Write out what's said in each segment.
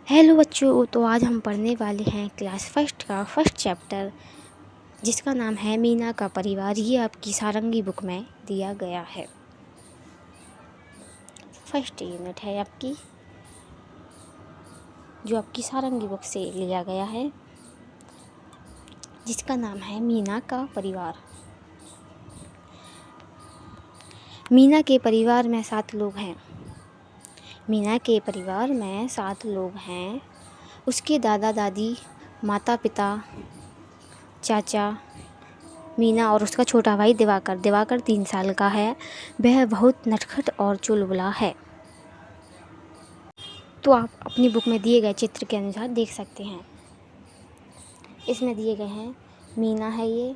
Hello बच्चों, तो आज हम पढ़ने वाले हैं क्लास फर्स्ट का फर्स्ट चैप्टर, जिसका नाम है मीना का परिवार। ये आपकी सारंगी बुक में दिया गया है। फर्स्ट यूनिट है आपकी, जो आपकी सारंगी बुक से लिया गया है, जिसका नाम है मीना का परिवार। मीना के परिवार में 7 लोग हैं। मीना के परिवार में 7 लोग हैं। उसके दादा दादी, माता पिता, चाचा, मीना और उसका छोटा भाई दिवाकर। दिवाकर 3 साल का है। वह बहुत नटखट और चुलबुला है। तो आप अपनी बुक में दिए गए चित्र के अनुसार देख सकते हैं। इसमें दिए गए हैं मीना है, ये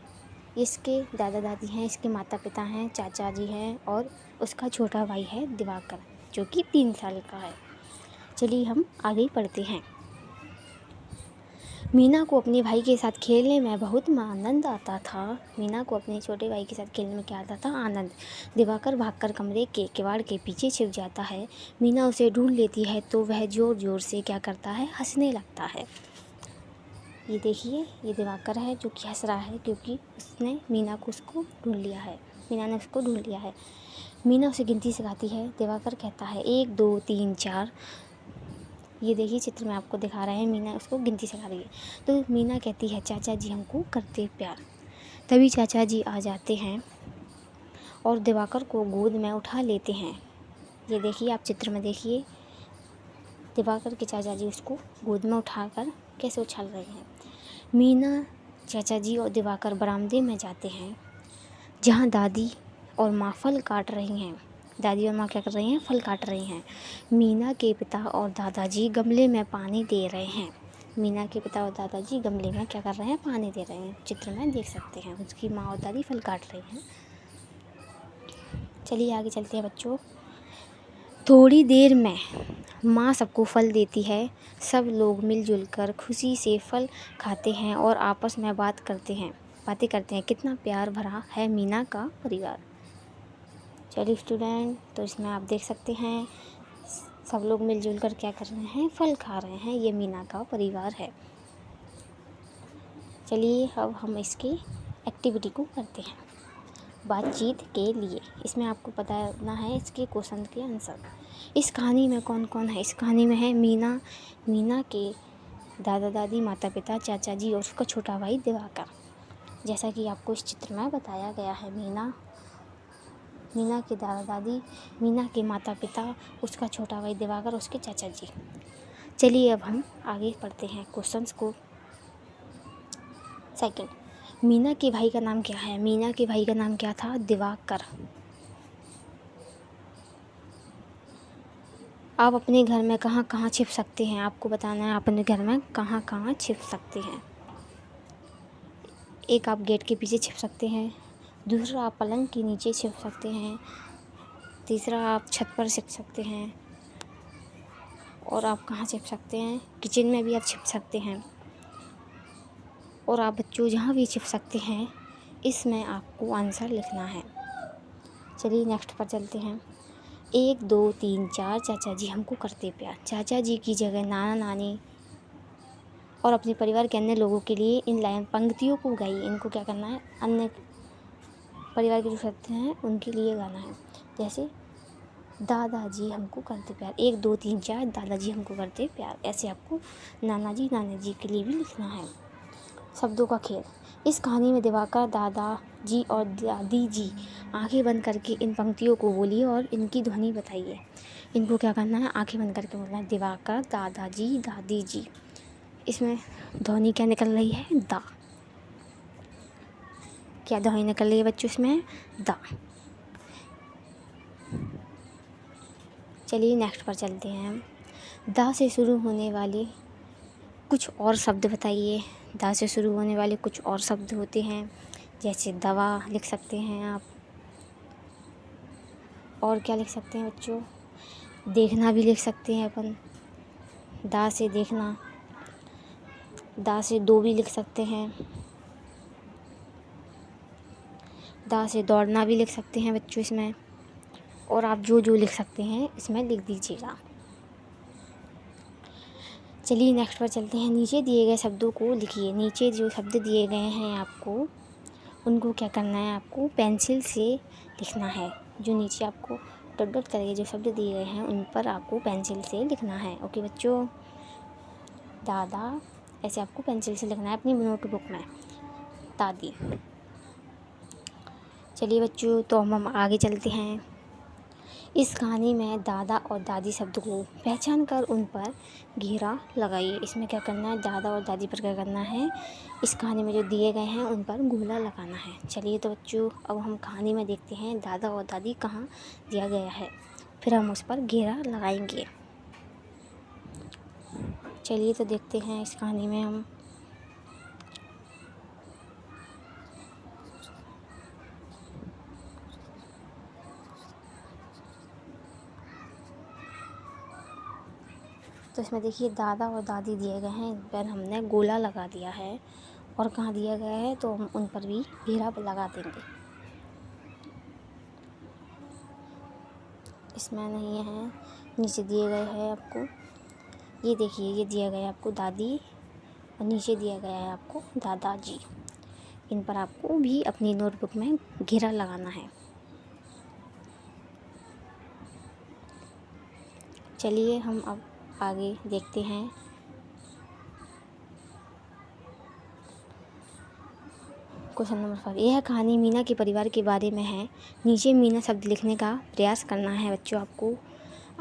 इसके दादा दादी हैं, इसके माता पिता हैं, चाचा जी हैं और उसका छोटा भाई है दिवाकर, जो कि 3 साल का है। चलिए हम आगे पढ़ते हैं। मीना को अपने भाई के साथ खेलने में बहुत आनंद आता था। मीना को अपने छोटे भाई के साथ खेलने में क्या आता था? आनंद। दिवाकर भागकर कमरे के किवाड़ के पीछे छिप जाता है। मीना उसे ढूंढ लेती है तो वह ज़ोर ज़ोर से क्या करता है? हंसने लगता है। ये देखिए, ये दिवाकर है जो कि हंस रहा है, क्योंकि उसने मीना को उसको ढूंढ लिया है। मीना ने उसको ढूंढ लिया है। मीना उसे गिनती सिखाती है। दिवाकर कहता है 1 2 3 4। ये देखिए, चित्र में आपको दिखा रहे हैं, मीना उसको गिनती सिखा रही है। तो मीना कहती है चाचा जी हमको करते प्यार। तभी चाचा जी आ जाते हैं और दिवाकर को गोद में उठा लेते हैं। ये देखिए, आप चित्र में देखिए, दिवाकर के चाचा जी उसको गोद में उठाकर कैसे उछल रहे हैं। मीना, चाचा जी और दिवाकर बरामदे में जाते हैं, जहाँ दादी और माँ फल काट रही हैं। दादी और माँ क्या कर रही हैं? फल काट रही हैं। मीना के पिता और दादाजी गमले में पानी दे रहे हैं। मीना के पिता और दादाजी गमले में क्या कर रहे हैं? पानी दे रहे हैं। चित्र में देख सकते हैं, उसकी माँ और दादी फल काट रही हैं। चलिए आगे चलते हैं बच्चों। थोड़ी देर में माँ सबको फल देती है। सब लोग मिलजुल कर खुशी से फल खाते हैं और आपस में बातें करते हैं। कितना प्यार भरा है मीना का परिवार। चलिए स्टूडेंट, तो इसमें आप देख सकते हैं, सब लोग मिलजुल कर क्या कर रहे हैं? फल खा रहे हैं। ये मीना का परिवार है। चलिए अब हम इसकी एक्टिविटी को करते हैं। बातचीत के लिए इसमें आपको बताना है इसके क्वेश्चन के आंसर। इस कहानी में कौन कौन है? इस कहानी में है मीना, मीना के दादा दादी, माता पिता, चाचा जी और उसका छोटा भाई दिवाकर। जैसा कि आपको इस चित्र में बताया गया है, मीना के दादा दादी, मीना के माता पिता, उसका छोटा भाई दिवाकर, उसके चाचा जी। चलिए अब हम आगे पढ़ते हैं क्वेश्चंस को। सेकंड, मीना के भाई का नाम क्या है? मीना के भाई का नाम क्या था? दिवाकर। आप अपने घर में कहाँ कहाँ छिप सकते हैं? आपको बताना है अपने घर में कहाँ कहाँ छिप सकते हैं। एक, आप गेट के पीछे छिप सकते हैं। दूसरा, आप पलंग के नीचे छिप सकते हैं। तीसरा, आप छत पर छिप सकते हैं। और आप कहाँ छिप सकते हैं? किचन में भी आप छिप सकते हैं। और आप बच्चों जहाँ भी छिप सकते हैं, इसमें आपको आंसर लिखना है। चलिए नेक्स्ट पर चलते हैं। 1 2 3 4 चाचा जी हमको करते प्यार। चाचा जी की जगह नाना नानी और अपने परिवार के अन्य लोगों के लिए इन लाइन पंक्तियों को गाइए। इनको क्या करना है? अन्य परिवार के जो सदस्य हैं उनके लिए गाना है। जैसे दादाजी हमको करते प्यार, 1 2 3 4 दादाजी हमको करते प्यार। ऐसे आपको नाना जी के लिए भी लिखना है। शब्दों का खेल। इस कहानी में दिवाकर, दादाजी और दादी जी आंखें बंद करके इन पंक्तियों को बोलिए और इनकी ध्वनि बताइए। इनको क्या करना है? आंखें बंद करके बोलना है। दिवाकर, दादाजी, दादी जी। इसमें ध्वनि क्या निकल रही है? दा। क्या ध्वनि निकल रही है बच्चों इसमें? दा। चलिए नेक्स्ट पर चलते हैं हम। दा से शुरू होने वाले कुछ और शब्द बताइए। दा से शुरू होने वाले कुछ और शब्द होते हैं, जैसे दवा लिख सकते हैं आप। और क्या लिख सकते हैं बच्चों? देखना भी लिख सकते हैं अपन। दा से देखना। दा से दो भी लिख सकते हैं। दा से दौड़ना भी लिख सकते हैं बच्चों इसमें। और आप जो जो लिख सकते हैं इसमें लिख दीजिएगा। चलिए नेक्स्ट पर चलते हैं। नीचे दिए गए शब्दों को लिखिए। नीचे जो शब्द दिए गए हैं आपको, उनको क्या करना है, आपको पेंसिल से लिखना है। जो नीचे आपको डॉट डॉट करके जो शब्द दिए गए हैं उन पर आपको पेंसिल से लिखना है। ओके बच्चों, दादा ऐसे आपको पेंसिल से लिखना है अपनी नोटबुक में। दादी। चलिए बच्चों, तो हम आगे चलते हैं। इस कहानी में दादा और दादी शब्द को पहचान कर उन पर घेरा लगाइए। इसमें क्या करना है, दादा और दादी पर क्या करना है, इस कहानी में जो दिए गए हैं उन पर गोला लगाना है। चलिए तो बच्चों, अब हम कहानी में देखते हैं दादा और दादी कहाँ दिया गया है, फिर हम उस पर घेरा लगाएंगे। चलिए तो देखते हैं इस कहानी में हम। तो इसमें देखिए दादा और दादी दिए गए हैं, इन पर हमने गोला लगा दिया है। और कहाँ दिया गया है तो हम उन पर भी घेरा लगा देंगे। इसमें नहीं है, नीचे दिए गए हैं आपको, ये देखिए, ये दिया गया है आपको दादी और नीचे दिया गया है आपको दादाजी। इन पर आपको भी अपनी नोटबुक में घेरा लगाना है। चलिए हम अब आगे देखते हैं। Question number 5। यह कहानी मीना के परिवार के बारे में है। नीचे मीना शब्द लिखने का प्रयास करना है बच्चों।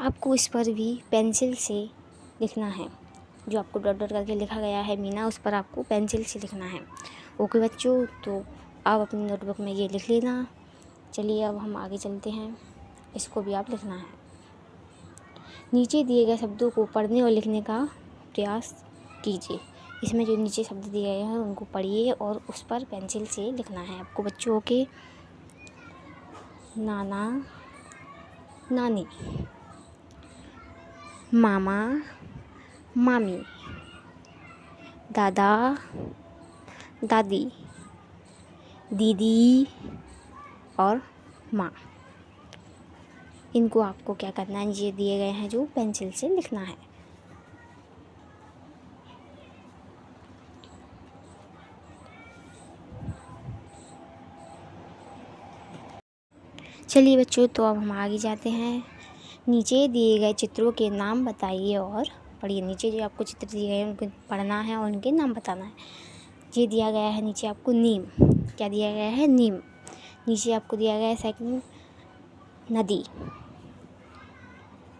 आपको इस पर भी पेंसिल से लिखना है। जो आपको डॉट डॉट करके लिखा गया है मीना, उस पर आपको पेंसिल से लिखना है। ओके बच्चों, तो आप अपनी नोटबुक में ये लिख लेना। चलिए अब हम आगे चलते हैं, इसको भी आप लिखना है। नीचे दिए गए शब्दों को पढ़ने और लिखने का प्रयास कीजिए। इसमें जो नीचे शब्द दिए गए हैं उनको पढ़िए और उस पर पेंसिल से लिखना है आपको बच्चों के। नाना नानी, मामा मामी, दादा दादी, दीदी और माँ। इनको आपको क्या करना है, ये दिए गए हैं जो पेंसिल से लिखना है। चलिए बच्चों, तो अब हम आगे जाते हैं। नीचे दिए गए चित्रों के नाम बताइए और पढ़िए। नीचे जो आपको चित्र दिए गए हैं उनको पढ़ना है और उनके नाम बताना है। ये दिया गया है नीचे आपको नीम, क्या दिया गया है, नीम। नीचे आपको दिया गया है सेकंड नदी,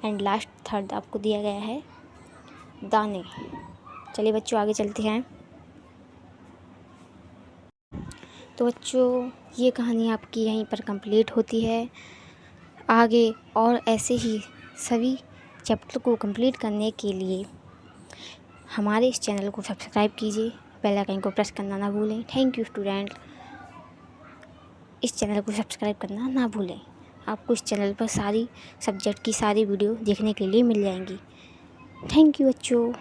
एंड लास्ट थर्ड आपको दिया गया है दाने। चलिए बच्चों आगे चलते हैं। तो बच्चों, ये कहानी आपकी यहीं पर कंप्लीट होती है। आगे और ऐसे ही सभी चैप्टर को कंप्लीट करने के लिए हमारे इस चैनल को सब्सक्राइब कीजिए, बेल आइकन को प्रेस करना ना भूलें। Thank you student. इस चैनल को सब्सक्राइब करना ना भूलें। आपको इस चैनल पर सारी सब्जेक्ट की सारी वीडियो देखने के लिए मिल जाएंगी। थैंक यू बच्चों।